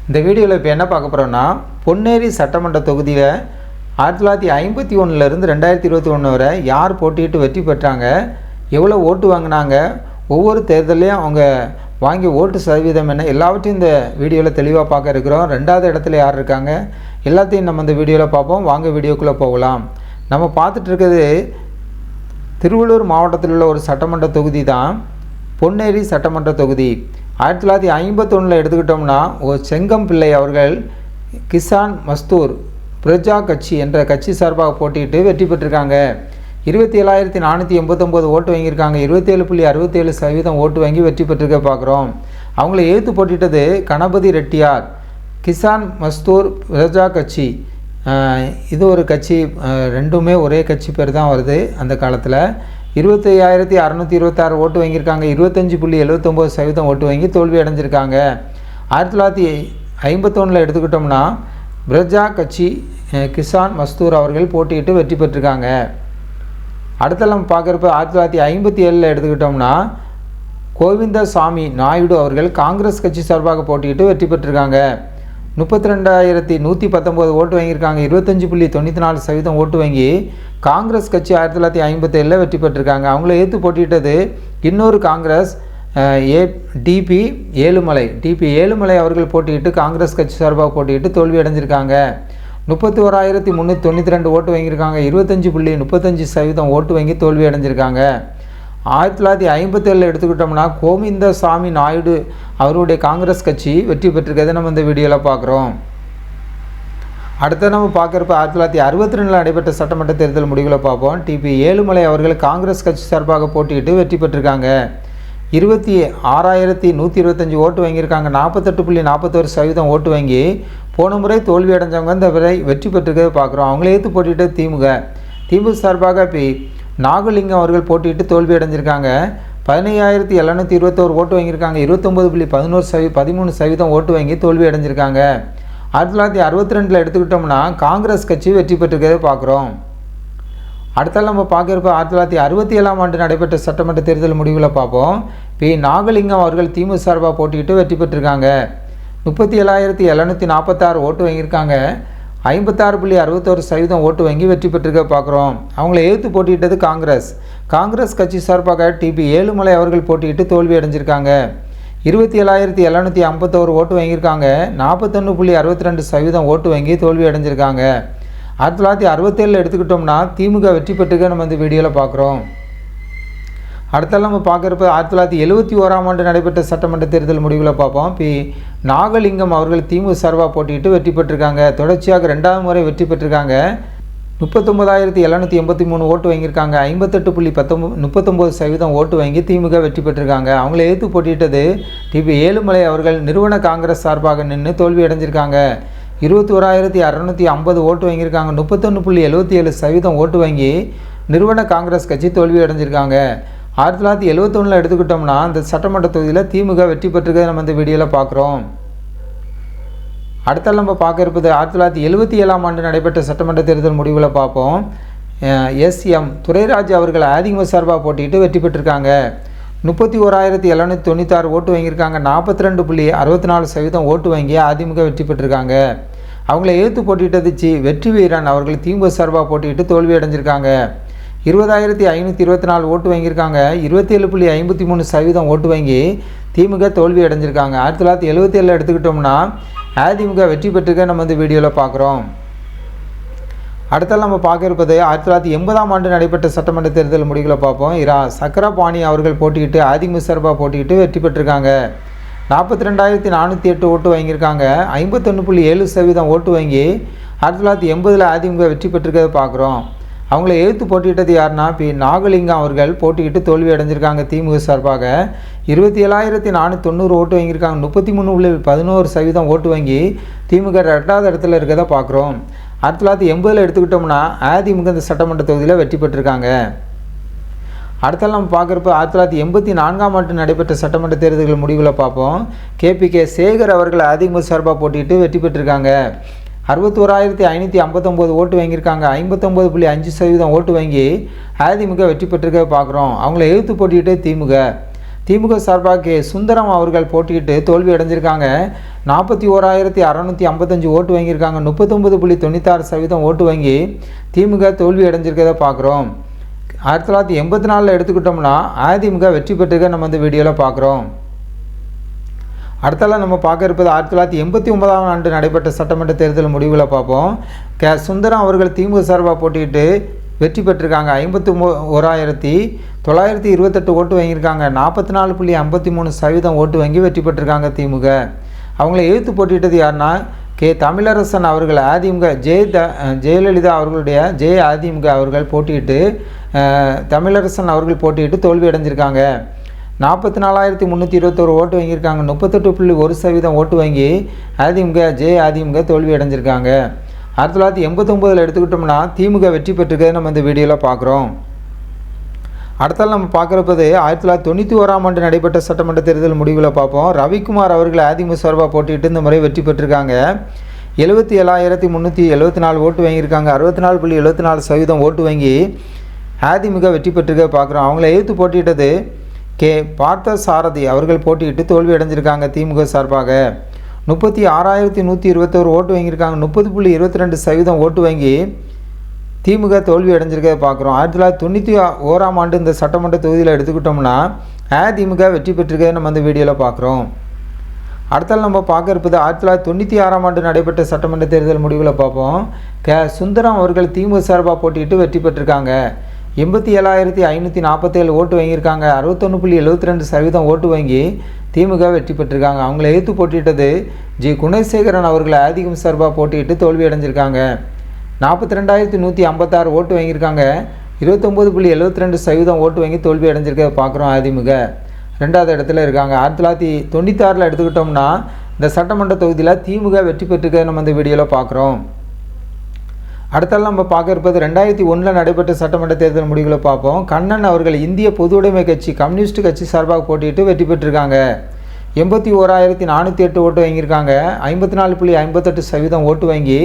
இந்த வீடியோவில் இப்போ என்ன பார்க்க போகிறோன்னா, பொன்னேரி சட்டமன்ற தொகுதியில் 1951 2021 வரை யார் போட்டியிட்டு வெற்றி பெற்றாங்க, எவ்வளோ ஓட்டு வாங்கினாங்க, ஒவ்வொரு தேர்தலையும் அவங்க வாங்கி ஓட்டு சதவீதம் என்ன, எல்லாவற்றையும் இந்த வீடியோவில் தெளிவாக பார்க்க இருக்கிறோம். 2வது இடத்துல யார் இருக்காங்க, எல்லாத்தையும் நம்ம இந்த வீடியோவில் பார்ப்போம். வாங்க வீடியோக்குள்ளே போகலாம். நம்ம பார்த்துட்டு இருக்கிறது திருவள்ளூர் மாவட்டத்தில் உள்ள ஒரு சட்டமன்ற தொகுதி தான் பொன்னேரி சட்டமன்ற தொகுதி. 1951 எடுத்துக்கிட்டோம்னா, ஒரு செங்கம் பிள்ளை அவர்கள் கிசான் மஸ்தூர் பிரஜா கட்சி என்ற கட்சி சார்பாக போட்டியிட்டு வெற்றி பெற்றிருக்காங்க. 27,489 ஓட்டு வாங்கியிருக்காங்க. 27.67% ஓட்டு வாங்கி வெற்றி பெற்றிருக்க பார்க்குறோம். அவங்கள எதிர்த்து போட்டிட்டது கணபதி ரெட்டியார். கிசான் மஸ்தூர் பிரஜா கட்சி, இது ஒரு கட்சி, ரெண்டுமே ஒரே கட்சி பேர் தான் வருது. அந்த காலத்தில் 25,626 ஓட்டு வாங்கியிருக்காங்க. 25.79% ஓட்டு வாங்கி தோல்வி அடைஞ்சிருக்காங்க. 1951 எடுத்துக்கிட்டோம்னா, பிரஜா கட்சி கிசான் மஸ்தூர் அவர்கள் போட்டியிட்டு வெற்றி பெற்றிருக்காங்க. அடுத்த நம்ம பார்க்குறப்ப 1957 எடுத்துக்கிட்டோம்னா, கோவிந்தசாமி நாயுடு அவர்கள் காங்கிரஸ் கட்சி சார்பாக போட்டியிட்டு வெற்றி பெற்றிருக்காங்க. 32,119 ஓட்டு வாங்கியிருக்காங்க. 25.94% ஓட்டு வாங்கி காங்கிரஸ் கட்சி 1957 வெற்றி பெற்றிருக்காங்க. அவங்கள எதிர்த்து போட்டியிட்டது இன்னொரு காங்கிரஸ் டிபி ஏழுமலை அவர்கள் போட்டியிட்டு காங்கிரஸ் கட்சி சார்பாக போட்டியிட்டு தோல்வி அடைஞ்சிருக்காங்க. 31,392 ஓட்டு வாங்கியிருக்காங்க. 25.35% ஓட்டு வாங்கி தோல்வி அடைஞ்சிருக்காங்க. 1957 எடுத்துக்கிட்டோம்னா, கோவிந்தசாமி நாயுடு அவருடைய காங்கிரஸ் கட்சி வெற்றி பெற்றிருக்கிறத நம்ம இந்த வீடியோவில் பார்க்குறோம். அடுத்து நம்ம பார்க்குறப்ப 1962 நடைபெற்ற சட்டமன்ற தேர்தல் முடிவுகளை பார்ப்போம். டிபி ஏழுமலை அவர்கள் காங்கிரஸ் கட்சி சார்பாக போட்டியிட்டு வெற்றி பெற்றிருக்காங்க. 26,125 ஓட்டு வாங்கியிருக்காங்க. 48.41% ஓட்டு வாங்கி போன முறை தோல்வி அடைஞ்சவங்க இந்த முறை வெற்றி பெற்றிருக்கிறத பார்க்குறோம். அவங்கள எதிர்த்து போட்டிட்டு திமுக சார்பாக நாகலிங்கம் அவர்கள் போட்டியிட்டு தோல்வி அடைஞ்சிருக்காங்க. 15,721 ஓட்டு வாங்கியிருக்காங்க. 29.13% ஓட்டு வாங்கி தோல்வி அடைஞ்சிருக்காங்க. 1962 எடுத்துக்கிட்டோம்னா, காங்கிரஸ் கட்சி வெற்றி பெற்றிருக்கிறத பார்க்குறோம். அடுத்தால் நம்ம பார்க்குறப்ப 1967 நடைபெற்ற சட்டமன்ற தேர்தல் முடிவுகளை பார்ப்போம். நாகலிங்கம் அவர்கள் திமுக சார்பாக போட்டியிட்டு வெற்றி பெற்றிருக்காங்க. 37,746 ஓட்டு வாங்கியிருக்காங்க. 56.61% ஓட்டு வாங்கி வெற்றி பெற்றிருக்க பார்க்குறோம். அவங்கள எதிர்த்து போட்டியிட்டது காங்கிரஸ் கட்சி சார்பாக டிபி ஏழுமலை அவர்கள் போட்டியிட்டு தோல்வி அடைஞ்சிருக்காங்க. 27,751 ஓட்டு வாங்கியிருக்காங்க. 41.62% ஓட்டு வாங்கி தோல்வி அடைஞ்சிருக்காங்க. 1967 எடுத்துக்கிட்டோம்னா, திமுக வெற்றி பெற்றிருக்க நம்ம இந்த வீடியோவில் பார்க்குறோம். அடுத்தால் நம்ம பார்க்குறப்ப 1971 நடைபெற்ற சட்டமன்ற தேர்தல் முடிவுகளை பார்ப்போம். நாகலிங்கம் அவர்கள் திமுக சார்பாக போட்டியிட்டு வெற்றி பெற்றிருக்காங்க. தொடர்ச்சியாக 2வது முறை வெற்றி பெற்றிருக்காங்க. 39,783 ஓட்டு வாங்கியிருக்காங்க. 58.39% ஓட்டு வாங்கி திமுக வெற்றி பெற்றிருக்காங்க. அவங்கள எதிர்த்து போட்டியிட்டது டிபி ஏழுமலை அவர்கள் நிறுவன காங்கிரஸ் சார்பாக நின்று தோல்வி அடைஞ்சிருக்காங்க. 21,650 ஓட்டு வாங்கியிருக்காங்க. 31.77% ஓட்டு வாங்கி நிறுவன காங்கிரஸ் கட்சி தோல்வி அடைஞ்சிருக்காங்க. 1971 எடுத்துக்கிட்டோம்னா, அந்த சட்டமன்ற தொகுதியில் திமுக வெற்றி பெற்றிருக்கிறத நம்ம இந்த வீடியோவில் பார்க்குறோம். அடுத்தால் நம்ம பார்க்க இருப்பது 1977 நடைபெற்ற சட்டமன்ற தேர்தல் முடிவுகளை பார்ப்போம். எஸ்எம் துரைராஜ் அவர்கள் அதிமுக சார்பாக போட்டியிட்டு வெற்றி பெற்றிருக்காங்க. 31,796 ஓட்டு வாங்கியிருக்காங்க. 42.64% ஓட்டு வாங்கி அதிமுக வெற்றி பெற்றிருக்காங்க. அவங்கள எதிர்த்து போட்டியிட்டது வெற்றி வீரன் அவர்கள் திமுக சார்பாக போட்டியிட்டு தோல்வி அடைஞ்சிருக்காங்க. 20,524 ஓட்டு வாங்கியிருக்காங்க. 27.53% ஓட்டு வாங்கி திமுக தோல்வி அடைஞ்சிருக்காங்க. 1977 எடுத்துக்கிட்டோம்னா, அதிமுக வெற்றி பெற்றிருக்க நம்ம இந்த வீடியோவில் பார்க்குறோம். அடுத்தால் நம்ம பார்க்க இருப்பது 1980 நடைபெற்ற சட்டமன்ற தேர்தல் முடிவுகளை பார்ப்போம். சக்கரபாணி அவர்கள் போட்டியிட்டு அதிமுக சார்பாக போட்டியிட்டு வெற்றி பெற்றிருக்காங்க. 42,408 ஓட்டு வாங்கியிருக்காங்க. 51.7% ஓட்டு வாங்கி 1980 அதிமுக வெற்றி பெற்றிருக்கிறத பார்க்குறோம். அவங்கள எதிர்த்து போட்டியிட்டது யாருன்னா, நாகலிங்கம் அவர்கள் போட்டியிட்டு தோல்வி அடைஞ்சிருக்காங்க. திமுக சார்பாக 27,490 ஓட்டு வாங்கியிருக்காங்க. 33.11% ஓட்டு வாங்கி திமுக 2வது இடத்துல இருக்கிறத பார்க்குறோம். 1980 எடுத்துக்கிட்டோம்னா, அதிமுக இந்த சட்டமன்ற தொகுதியில் வெற்றி பெற்றிருக்காங்க. அடுத்தால் நம்ம பார்க்குறப்ப 1984 நடைபெற்ற சட்டமன்ற தேர்தல்கள் முடிவுகளை பார்ப்போம். KPK சேகர் அவர்கள் அதிமுக சார்பாக போட்டியிட்டு வெற்றி பெற்றிருக்காங்க. 61,559 ஓட்டு வாங்கியிருக்காங்க. 59.5% ஓட்டு வாங்கி அதிமுக வெற்றி பெற்றிருக்க பார்க்குறோம். அவங்கள எதிர்த்து போட்டியிட்டு திமுக சார்பாக கே சுந்தரம் அவர்கள் போட்டியிட்டு தோல்வி அடைஞ்சிருக்காங்க. 41,655 ஓட்டு வாங்கியிருக்காங்க. 39.96% ஓட்டு வாங்கி திமுக தோல்வி அடைஞ்சிருக்கிறத பார்க்குறோம். 1984 எடுத்துக்கிட்டோம்னா அதிமுக வெற்றி பெற்றிருக்க நம்ம இந்த வீடியோவில் பார்க்குறோம். அடுத்தால நம்ம பார்க்க இருப்பது 1989ஆம் ஆண்டு நடைபெற்ற சட்டமன்ற தேர்தல் முடிவுகளை பார்ப்போம். கே சுந்தரம் அவர்கள் திமுக சார்பாக போட்டியிட்டு வெற்றி பெற்றிருக்காங்க. 51,928 ஓட்டு வாங்கியிருக்காங்க. 44.53% ஓட்டு வாங்கி வெற்றி பெற்றிருக்காங்க திமுக. அவங்கள எதிர்த்து போட்டியிட்டது யாருன்னா கே தமிழரசன் அவர்கள் அதிமுக ஜெயலலிதா அவர்களுடைய அதிமுக அவர்கள் போட்டியிட்டு தமிழரசன் அவர்கள் போட்டியிட்டு தோல்வி அடைஞ்சிருக்காங்க. 44,321 ஓட்டு வாங்கியிருக்காங்க. 38.1% ஓட்டு வாங்கி அதிமுக தோல்வி அடைஞ்சிருக்காங்க. 1989 எடுத்துக்கிட்டோம்னா திமுக வெற்றி பெற்றிருக்கிறது நம்ம இந்த வீடியோவில் பார்க்குறோம். அடுத்தால் நம்ம பார்க்குறப்பது 1991ஆம் ஆண்டு நடைபெற்ற சட்டமன்ற தேர்தல் முடிவுகளை பார்ப்போம். ரவிக்குமார் அவர்கள் அதிமுக சார்பாக போட்டிட்டு இந்த முறை வெற்றி பெற்றிருக்காங்க. 77,374 ஓட்டு வாங்கியிருக்காங்க. 64.74% ஓட்டு வாங்கி அதிமுக வெற்றி பெற்றிருக்க பார்க்குறோம். அவங்கள எதிர்த்து போட்டியிட்டது கே பார்த்தசாரதி அவர்கள் போட்டியிட்டு தோல்வி அடைஞ்சிருக்காங்க திமுக சார்பாக. 36,121 ஓட்டு வாங்கியிருக்காங்க. 30.22% ஓட்டு வாங்கி திமுக தோல்வி அடைஞ்சிருக்க பார்க்குறோம். 1991ஆம் ஆண்டு இந்த சட்டமன்ற தொகுதியில் எடுத்துக்கிட்டோம்னா அதிமுக வெற்றி பெற்றிருக்க நம்ம அந்த வீடியோவில் பார்க்குறோம். அடுத்தால் நம்ம பார்க்க இருப்பது 1996ஆம் ஆண்டு நடைபெற்ற சட்டமன்ற தேர்தல் முடிவுகளை பார்ப்போம். சுந்தரம் அவர்கள் திமுக சார்பாக போட்டியிட்டு வெற்றி பெற்றிருக்காங்க. 87,547 ஓட்டு வாங்கியிருக்காங்க. 61.72% ஓட்டு வாங்கி திமுக வெற்றி பெற்றிருக்காங்க. அவங்கள எதிர்த்து போட்டியிட்டது குணசேகரன் அவர்கள் அதிமுக சார்பாக போட்டியிட்டு தோல்வி அடைஞ்சிருக்காங்க. 42,156 ஓட்டு வாங்கியிருக்காங்க. 29.72% ஓட்டு வாங்கி தோல்வி அடைஞ்சிருக்க பார்க்குறோம். அதிமுக 2வது இடத்துல இருக்காங்க. 1996 எடுத்துக்கிட்டோம்னா இந்த சட்டமன்ற தொகுதியில் திமுக வெற்றி பெற்றிருக்க நம்ம இந்த வீடியோவில் பார்க்குறோம். அடுத்தால நம்ம பார்க்க இருப்பது 2001 நடைபெற்ற சட்டமன்ற தேர்தல் முடிவுகளை பார்ப்போம். கண்ணன் அவர்கள் இந்திய பொதுவுடைமை கட்சி கம்யூனிஸ்ட் கட்சி சார்பாக போட்டியிட்டு வெற்றி பெற்றிருக்காங்க. 81,408 ஓட்டு வாங்கியிருக்காங்க. 54.58% ஓட்டு வாங்கி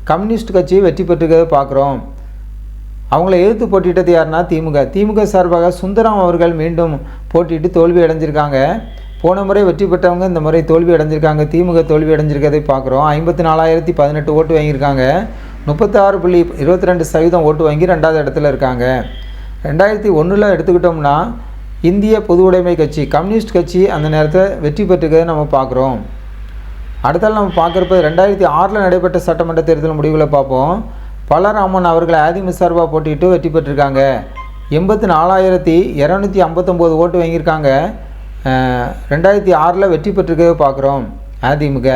கம்யூனிஸ்ட் கட்சி வெற்றி பெற்றிருக்கிறத பார்க்குறோம். அவங்கள எதிர்த்து போட்டியிட்டது யாருன்னா திமுக சார்பாக சுந்தரம் அவர்கள் மீண்டும் போட்டியிட்டு தோல்வி அடைஞ்சிருக்காங்க. போன முறை வெற்றி பெற்றவங்க இந்த முறை தோல்வி அடைஞ்சிருக்காங்க. திமுக தோல்வி அடைஞ்சிருக்கிறதை பார்க்குறோம். 54,018 ஓட்டு வாங்கியிருக்காங்க. 36.22% ஓட்டு வாங்கி 2வது இடத்துல இருக்காங்க. 2001 எடுத்துக்கிட்டோம்னா இந்திய பொதுவுடைமை கட்சி கம்யூனிஸ்ட் கட்சி அந்த நேரத்தில் வெற்றி பெற்றிருக்கிறத நம்ம பார்க்குறோம். அடுத்தால் நம்ம பார்க்குறப்ப 2006 நடைபெற்ற சட்டமன்ற தேர்தல் முடிவுகளை பார்ப்போம். பலராமன் அவர்கள் அதிமுக சார்பாக போட்டிட்டு வெற்றி பெற்றிருக்காங்க. 84,259 ஓட்டு வாங்கியிருக்காங்க. 2006 வெற்றி பெற்றிருக்கிறத பார்க்குறோம். அதிமுக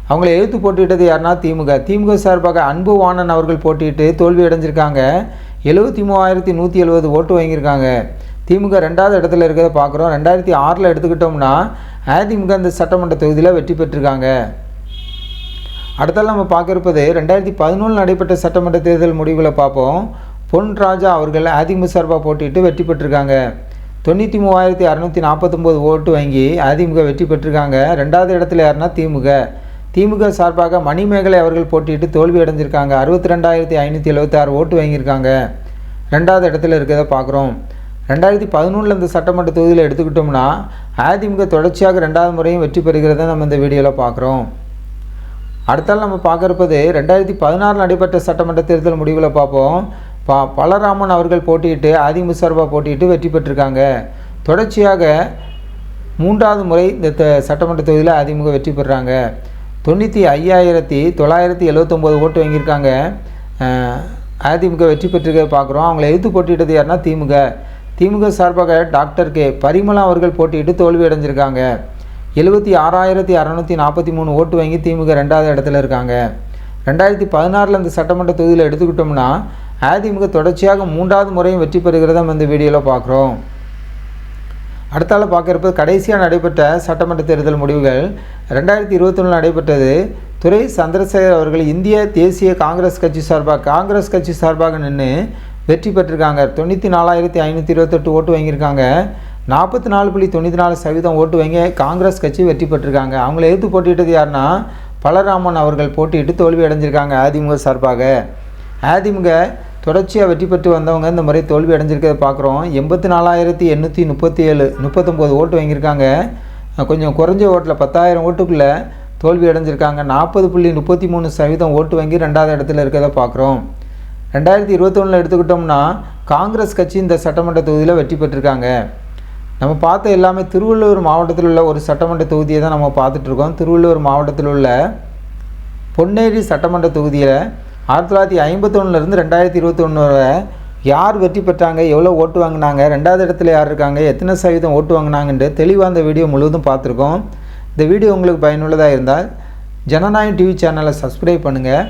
அவங்கள எதிர்த்து போட்டியிட்டது யாருன்னா திமுக சார்பாக அன்புவாணன் அவர்கள் போட்டியிட்டு தோல்வி அடைஞ்சிருக்காங்க. 73,170 ஓட்டு வாங்கியிருக்காங்க. திமுக 2வது இடத்துல இருக்கிறத பார்க்குறோம். 2006 எடுத்துக்கிட்டோம்னா அதிமுக இந்த சட்டமன்ற தொகுதியில் வெற்றி பெற்றிருக்காங்க. அடுத்தால் நம்ம பார்க்க இருப்பது 2011 நடைபெற்ற சட்டமன்ற தேர்தல் முடிவுகளை பார்ப்போம். பொன் ராஜா அவர்கள் அதிமுக சார்பாக போட்டியிட்டு வெற்றி பெற்றிருக்காங்க. 93,649 ஓட்டு வாங்கி அதிமுக வெற்றி பெற்றிருக்காங்க. 2வது இடத்துல யாருன்னா திமுக சார்பாக மணிமேகலை அவர்கள் போட்டியிட்டு தோல்வி அடைஞ்சிருக்காங்க. 62,576 ஓட்டு வாங்கியிருக்காங்க. 2வது இடத்துல இருக்கிறத பார்க்குறோம். 2011 இந்த சட்டமன்ற தொகுதியில் எடுத்துக்கிட்டோம்னா அதிமுக தொடர்ச்சியாக 2வது முறையும் வெற்றி பெறுகிறத நம்ம இந்த வீடியோவில் பார்க்குறோம். அடுத்தால் நம்ம பார்க்க இருப்பது 2016 நடைபெற்ற சட்டமன்ற தேர்தல் முடிவுகளை பார்ப்போம். பலராமன் அவர்கள் போட்டியிட்டு அதிமுக சார்பாக போட்டியிட்டு வெற்றி பெற்றிருக்காங்க. தொடர்ச்சியாக 3வது முறை இந்த சட்டமன்ற தொகுதியில் அதிமுக வெற்றி பெறுறாங்க. 95,979 ஓட்டு வாங்கியிருக்காங்க. அதிமுக வெற்றி பெற்றிருக்க பார்க்குறோம். அவங்கள எதிர்த்து போட்டியிட்டது யாருன்னா திமுக சார்பாக டாக்டர் கே பரிமளா அவர்கள் போட்டியிட்டு தோல்வி அடைஞ்சிருக்காங்க. 76,643 ஓட்டு வாங்கி திமுக 2வது இடத்துல இருக்காங்க. 2016 இந்த சட்டமன்ற தொகுதியில் எடுத்துக்கிட்டோம்னா அதிமுக தொடர்ச்சியாக 3வது முறையும் வெற்றி பெறுகிறத நம்ம இந்த வீடியோவில் பார்க்குறோம். அடுத்தால பார்க்குறப்ப கடைசியாக நடைபெற்ற சட்டமன்ற தேர்தல் முடிவுகள் 2021 நடைபெற்றது. துரை சந்திரசேகர் அவர்கள் இந்திய தேசிய காங்கிரஸ் கட்சி சார்பாக நின்று வெற்றி பெற்றிருக்காங்க. 94,528 ஓட்டு வாங்கியிருக்காங்க. 44.94% ஓட்டு வாங்கி காங்கிரஸ் கட்சி வெற்றி பெற்றிருக்காங்க. அவங்கள எதிர்த்து போட்டியிட்டது யாருன்னா பலராமன் அவர்கள் போட்டியிட்டு தோல்வி அடைஞ்சிருக்காங்க. அதிமுக சார்பாக அதிமுக தொடர்ச்சியாக வெற்றி பெற்று வந்தவங்க இந்த முறை தோல்வி அடைஞ்சிருக்கிறத பார்க்குறோம். 84,837 39 ஓட்டு வாங்கியிருக்காங்க. கொஞ்சம் குறைஞ்ச ஓட்டில் 10,000 ஓட்டுக்குள்ளே தோல்வி அடைஞ்சிருக்காங்க. 40.33% ஓட்டு வாங்கி 2வது இடத்துல இருக்கிறத பார்க்குறோம். 2021 எடுத்துக்கிட்டோம்னா காங்கிரஸ் கட்சி இந்த சட்டமன்ற தொகுதியில் வெற்றி பெற்றிருக்காங்க. நம்ம பார்த்த எல்லாமே திருவள்ளூர் மாவட்டத்தில் உள்ள ஒரு சட்டமன்ற தொகுதியை தான் நம்ம பார்த்துட்ருக்கோம். திருவள்ளூர் மாவட்டத்தில் உள்ள பொன்னேரி சட்டமன்ற தொகுதியில் 1951 2021 வரை யார் வெற்றி பெற்றாங்க, எவ்வளோ ஓட்டு வாங்கினாங்க, 2வது இடத்துல யார் இருக்காங்க, எத்தனை சதவீதம் ஓட்டு வாங்கினாங்கன்ட்டு தெளிவாக அந்த வீடியோ முழுவதும் பார்த்துருக்கோம். இந்த வீடியோ உங்களுக்கு பயனுள்ளதாக இருந்தால் ஜனநாயகம் டிவி சேனலை சப்ஸ்கிரைப் பண்ணுங்கள்.